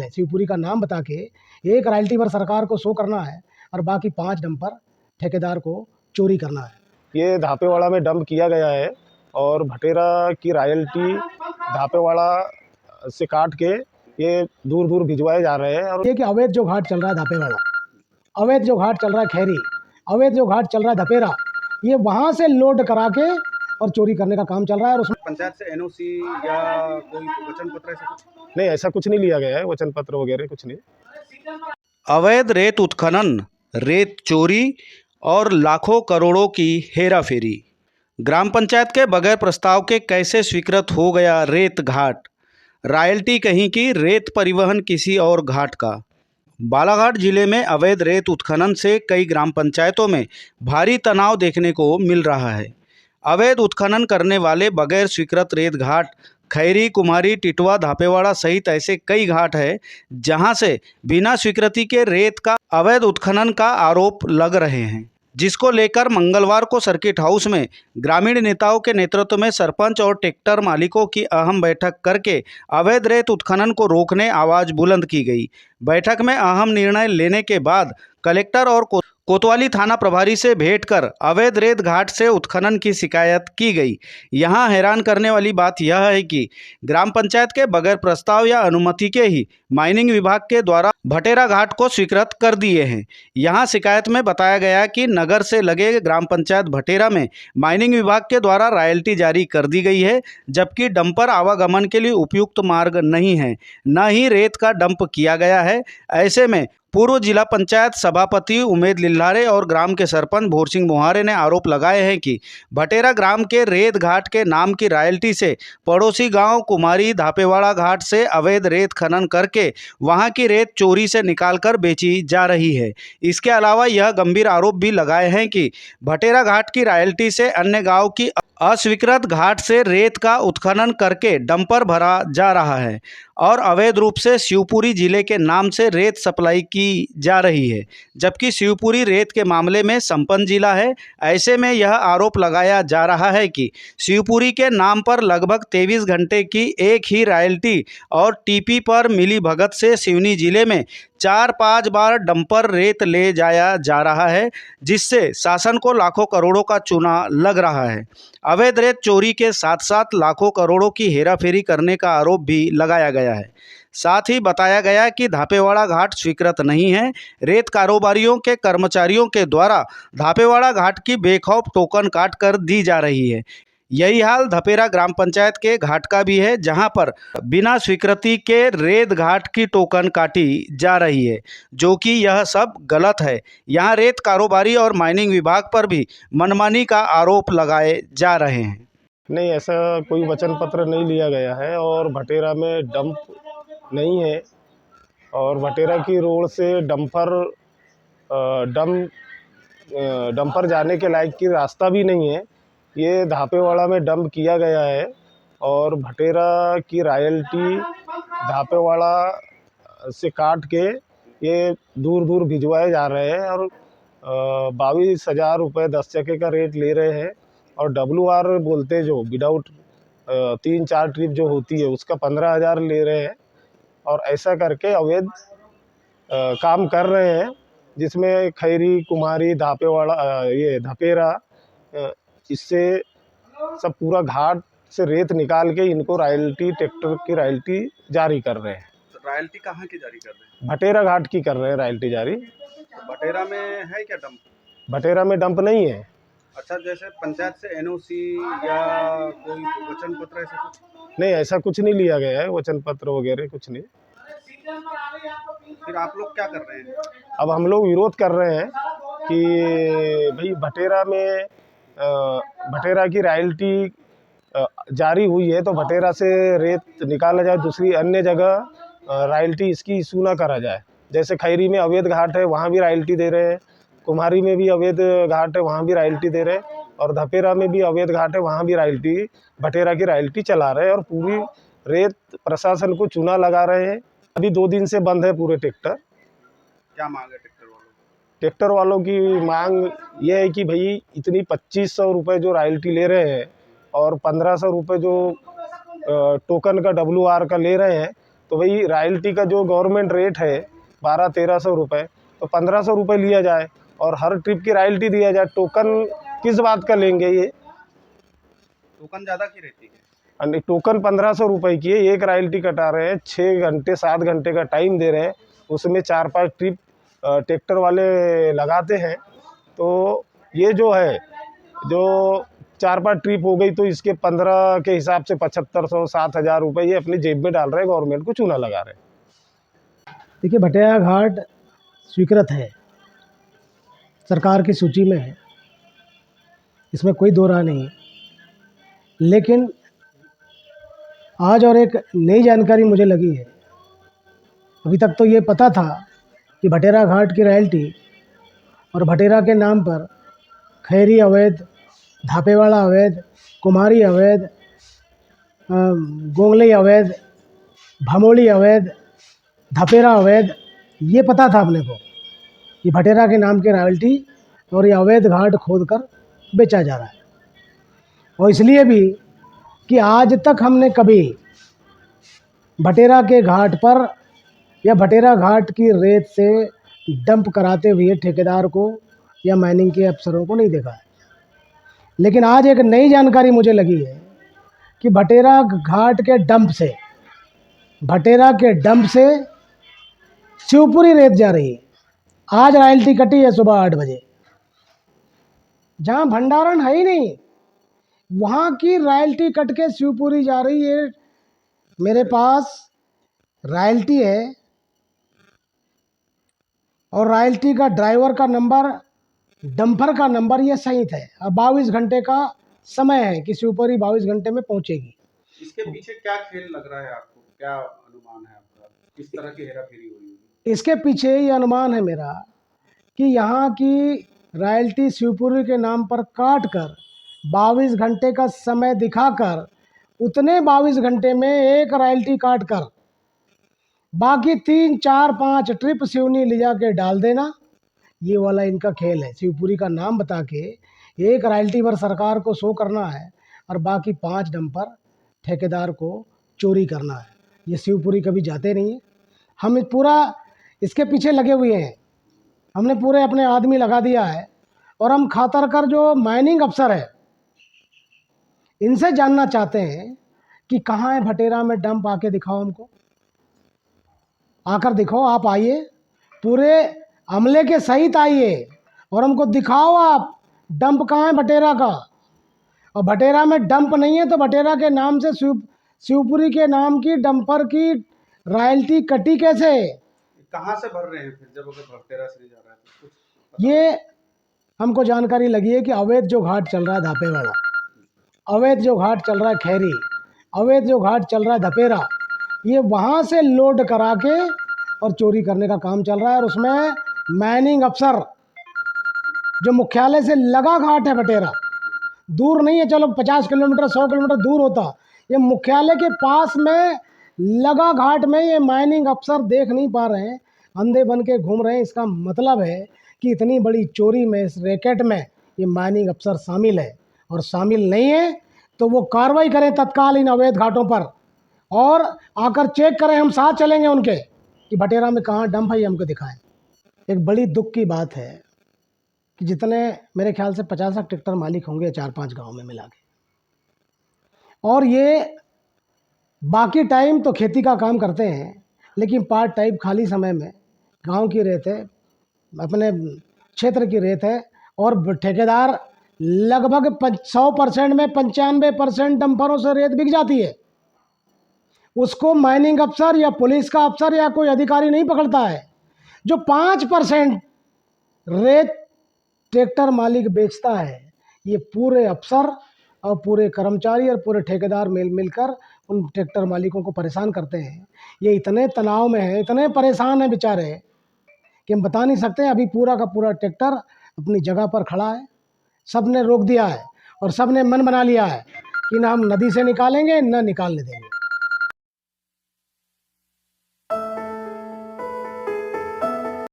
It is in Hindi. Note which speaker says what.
Speaker 1: है, शिवपुरी का नाम बता के एक रॉयल्टी पर सरकार को शो करना है और बाकी 5 डंपर ठेकेदार को चोरी करना है।
Speaker 2: ये धापेवाड़ा में डंप किया गया है और भटेरा की रॉयल्टी धापेवाड़ा से काट के ये दूर दूर भिजवाए जा रहे हैं। और
Speaker 1: ये कि अवैध जो घाट चल रहा है धापेवाड़ा, अवैध जो घाट चल रहा है खैरी, अवैध जो घाट चल रहा है धपेरा, ये वहाँ से लोड करा के और चोरी करने का काम चल रहा है। और उसमें
Speaker 3: पंचायत से एनओसी या कोई वचन पत्र ऐसा कुछ?
Speaker 2: नहीं, ऐसा कुछ नहीं लिया गया है, वचन पत्र वगैरह कुछ नहीं।
Speaker 4: अवैध रेत उत्खनन, रेत चोरी और लाखों करोड़ों की हेराफेरी। ग्राम पंचायत के बगैर प्रस्ताव के कैसे स्वीकृत हो गया रेत घाट? रॉयल्टी कहीं की, रेत परिवहन किसी और घाट का। बालाघाट जिले में अवैध रेत उत्खनन से कई ग्राम पंचायतों में भारी तनाव देखने को मिल रहा है। अवैध उत्खनन करने वाले बगैर स्वीकृत रेत घाट खैरी, कुम्हारी, टिटवा, धापेवाड़ा सहित ऐसे कई घाट हैं जहां से बिना स्वीकृति के रेत का अवैध उत्खनन का आरोप लग रहे हैं, जिसको लेकर मंगलवार को सर्किट हाउस में ग्रामीण नेताओं के नेतृत्व में सरपंच और ट्रैक्टर मालिकों की अहम बैठक करके अवैध रेत उत्खनन को रोकने आवाज बुलंद की गई। बैठक में अहम निर्णय लेने के बाद कलेक्टर और कोतवाली थाना प्रभारी से भेंट कर अवैध रेत घाट से उत्खनन की शिकायत की गई। यहां हैरान करने वाली बात यह है कि ग्राम पंचायत के बगैर प्रस्ताव या अनुमति के ही माइनिंग विभाग के द्वारा भटेरा घाट को स्वीकृत कर दिए हैं। यहां शिकायत में बताया गया कि नगर से लगे ग्राम पंचायत भटेरा में माइनिंग विभाग के द्वारा रॉयल्टी जारी कर दी गई है, जबकि डंपर आवागमन के लिए उपयुक्त मार्ग नहीं है, न ही रेत का डंप किया गया है। ऐसे में पूर्व जिला पंचायत सभापति उमेद लिल्हारे और ग्राम के सरपंच भोर सिंह मोहारे ने आरोप लगाए हैं कि भटेरा ग्राम के रेत घाट के नाम की रॉयल्टी से पड़ोसी गांव कुमारी, धापेवाड़ा घाट से अवैध रेत खनन करके वहां की रेत चोरी से निकालकर बेची जा रही है। इसके अलावा यह गंभीर आरोप भी लगाए हैं कि भटेरा घाट की रॉयल्टी से अन्य गांव की अस्वीकृत घाट से रेत का उत्खनन करके डंपर भरा जा रहा है और अवैध रूप से शिवपुरी जिले के नाम से रेत सप्लाई की जा रही है, जबकि शिवपुरी रेत के मामले में संपन्न जिला है। ऐसे में यह आरोप लगाया जा रहा है कि शिवपुरी के नाम पर लगभग 23 घंटे की एक ही रॉयल्टी और टीपी पर मिली भगत से सिवनी जिले में 4-5 बार डंपर रेत ले जाया जा रहा है, जिससे शासन को लाखों करोड़ों का चूना लग रहा है। अवैध रेत चोरी के साथ साथ लाखों करोड़ों की हेराफेरी करने का आरोप भी लगाया गया है। साथ ही बताया गया कि धापेवाड़ा घाट स्वीकृत नहीं है। रेत कारोबारियों के कर्मचारियों के द्वारा धापेवाड़ा घाट की बेखौफ टोकन काट कर दी जा रही है। यही हाल धपेरा ग्राम पंचायत के घाट का भी है, जहां पर बिना स्वीकृति के रेत घाट की टोकन काटी जा रही है, जो कि यह सब गलत है। यहां रेत कारोबारी और माइनिंग विभाग पर भी मनमानी का आरोप लगाए जा रहे हैं।
Speaker 2: नहीं, ऐसा कोई वचन पत्र नहीं लिया गया है और भटेरा में डंप नहीं है और भटेरा की रोड से डंपर जाने के लायक की रास्ता भी नहीं है। ये धापेवाड़ा में डंप किया गया है और भटेरा की रॉयल्टी धापेवाड़ा से काट के ये दूर दूर भिजवाए जा रहे हैं और 22,000 रुपये 10 चक्के का रेट ले रहे हैं और WR बोलते जो विदाउट 3-4 ट्रिप जो होती है उसका 15,000 ले रहे हैं और ऐसा करके अवैध काम कर रहे हैं, जिसमें खैरी, कुम्हारी, धापेवाड़ा, ये धपेरा, इससे सब पूरा घाट से रेत निकाल के इनको रॉयल्टी, ट्रैक्टर की रॉयल्टी जारी कर रहे हैं।
Speaker 3: रॉयल्टी कहाँ की जारी कर रहे हैं?
Speaker 2: भटेरा घाट की कर रहे हैं रॉयल्टी जारी।
Speaker 3: भटेरा में है क्या डंप?
Speaker 2: भटेरा में डंप नहीं है।
Speaker 3: अच्छा, जैसे पंचायत से एनओसी या कोई वचन पत्र ऐसा कुछ?
Speaker 2: नहीं, ऐसा कुछ नहीं लिया गया है, वचन पत्र वगैरह कुछ नहीं।
Speaker 3: फिर आप लोग क्या कर रहे हैं?
Speaker 2: अब हम लोग विरोध कर रहे हैं कि भाई भटेरा की रॉयल्टी जारी हुई है तो भटेरा से रेत निकाला जाए, दूसरी अन्य जगह रॉयल्टी इसकी इशू ना करा जाए। जैसे खैरी में अवैध घाट है वहाँ भी रॉयल्टी दे रहे हैं, कुम्हारी में भी अवैध घाट है वहाँ भी रॉयल्टी दे रहे हैं और धपेरा में भी अवैध घाट है वहाँ भी रॉयल्टी, भटेरा की रॉयल्टी चला रहे हैं और पूरी रेत प्रशासन को चूना लगा रहे हैं। अभी 2 दिन से बंद है पूरे ट्रैक्टर।
Speaker 3: क्या मांग है ट्रैक्टर वालों?
Speaker 2: ट्रैक्टर वालों की मांग ये है कि भाई इतनी 2500 रुपये जो रॉयल्टी ले रहे हैं और 1500 रुपये जो टोकन का WR का ले रहे हैं, तो वही रॉयल्टी का जो गवर्नमेंट रेट है 1200-1300 रुपये, तो 1500 रुपये लिया जाए और हर ट्रिप की रॉयल्टी दिया जाए। टोकन किस बात का लेंगे ये?
Speaker 3: टोकन ज़्यादा की रहती है?
Speaker 2: टोकन 1500 रुपये की है, एक रॉयल्टी कटा रहे हैं, 6 घंटे 7 घंटे का टाइम दे रहे हैं, उसमें 4-5 ट्रिप ट्रैक्टर वाले लगाते हैं। तो ये जो है, जो 4-5 ट्रिप हो गई तो इसके 15 के हिसाब से 7500-7000 रुपये ये अपनी जेब में डाल रहे हैं, गवर्नमेंट को चूना लगा रहे हैं।
Speaker 1: देखिए, भटेरा घाट स्वीकृत है, सरकार की सूची में है, इसमें कोई दो राय नहीं है। लेकिन आज और एक नई जानकारी मुझे लगी है। अभी तक तो ये पता था कि भटेरा घाट की रॉयल्टी और भटेरा के नाम पर खैरी अवैध, धापेवाड़ा अवैध, कुम्हारी अवैध, गोंगलई अवैध, भमोली अवैध, धपेरा अवैध, ये पता था अपने को कि भटेरा के नाम की रॉयल्टी और ये अवैध घाट खोदकर बेचा जा रहा है। और इसलिए भी कि आज तक हमने कभी भटेरा के घाट पर या भटेरा घाट की रेत से डंप कराते हुए ठेकेदार को या माइनिंग के अफसरों को नहीं देखा है। लेकिन आज एक नई जानकारी मुझे लगी है कि भटेरा घाट के डंप से, भटेरा के डंप से शिवपुरी रेत जा रही है। आज रॉयल्टी कटी है सुबह 8 बजे, जहाँ भंडारण है ही नहीं, वहाँ की रॉयल्टी कट के शिवपुरी जा रही है। मेरे पास रॉयल्टी है और रॉयल्टी का ड्राइवर का नंबर, डंपर का नंबर ये सहित है। अब 22 घंटे का समय है कि शिवपुरी 22 घंटे में पहुंचेगी।
Speaker 3: इसके पीछे क्या खेल लग रहा है आपको? क्या अनुमान है आपका? किस तरह की हेरा फेरी हो रही है?
Speaker 1: इसके पीछे ये अनुमान है मेरा कि यहाँ की रॉयल्टी शिवपुरी के नाम पर काट कर 22 घंटे का समय दिखाकर उतने 22 घंटे में एक रॉयल्टी काट कर बाकी 3, 4, 5 ट्रिप सिवनी ले जा के डाल देना, ये वाला इनका खेल है। शिवपुरी का नाम बता के एक रॉयल्टी पर सरकार को शो करना है और बाकी 5 डंपर ठेकेदार को चोरी करना है। ये शिवपुरी कभी जाते नहीं है। हम पूरा इसके पीछे लगे हुए हैं, हमने पूरे अपने आदमी लगा दिया है और हम खातर कर जो माइनिंग अफसर है इनसे जानना चाहते हैं कि कहाँ है भटेरा में डंप, आके दिखाओ हमको, आकर दिखाओ। आप आइए, पूरे अमले के सहित आइए और हमको दिखाओ आप डंप कहाँ है भटेरा का। और भटेरा में डंप नहीं है तो भटेरा के नाम से शिवपुरी के नाम की डंपर की रॉयल्टी कटी कैसे?
Speaker 3: कहाँ से भर रहे हैं फिर, जब अगर भटेरा से नहीं जा रहा है तो कुछ?
Speaker 1: ये हमको जानकारी लगी है कि अवैध जो घाट चल रहा है धापेवाड़ा, अवैध जो घाट चल रहा है खैरी, अवैध जो घाट चल रहा है धपेरा, ये वहाँ से लोड करा के और चोरी करने का काम चल रहा है। और उसमें माइनिंग अफसर जो मुख्यालय से लगा घाट है भटेरा, दूर नहीं है, चलो 50 किलोमीटर 100 किलोमीटर दूर होता, ये मुख्यालय के पास में लगा घाट में ये माइनिंग अफसर देख नहीं पा रहे हैं, अंधे बन के घूम रहे हैं। इसका मतलब है कि इतनी बड़ी चोरी में, इस रैकेट में ये माइनिंग अफसर शामिल है। और शामिल नहीं है तो वो कार्रवाई करें तत्काल इन अवैध घाटों पर और आकर चेक करें, हम साथ चलेंगे उनके कि भटेरा में कहाँ डंप है, ये हमको दिखाएं। एक बड़ी दुख की बात है कि जितने मेरे ख्याल से 50 ट्रैक्टर मालिक होंगे 4-5 गांव में मिला के, और ये बाकी टाइम तो खेती का काम करते हैं, लेकिन पार्ट टाइम खाली समय में गांव की रेत है, अपने क्षेत्र की रेत है, और ठेकेदार लगभग 100% में 95% डंपरों से रेत बिक जाती है। उसको माइनिंग अफसर या पुलिस का अफसर या कोई अधिकारी नहीं पकड़ता है। जो 5% रेत ट्रैक्टर मालिक बेचता है, ये पूरे अफसर और पूरे कर्मचारी और पूरे ठेकेदार मिलकर उन ट्रैक्टर मालिकों को परेशान करते हैं। ये इतने तनाव में है, इतने परेशान हैं बेचारे कि हम बता नहीं सकते। अभी पूरा का पूरा ट्रैक्टर अपनी जगह पर खड़ा है, सब ने रोक दिया है और सब ने मन बना लिया है कि ना हम नदी से निकालेंगे ना निकालने देंगे।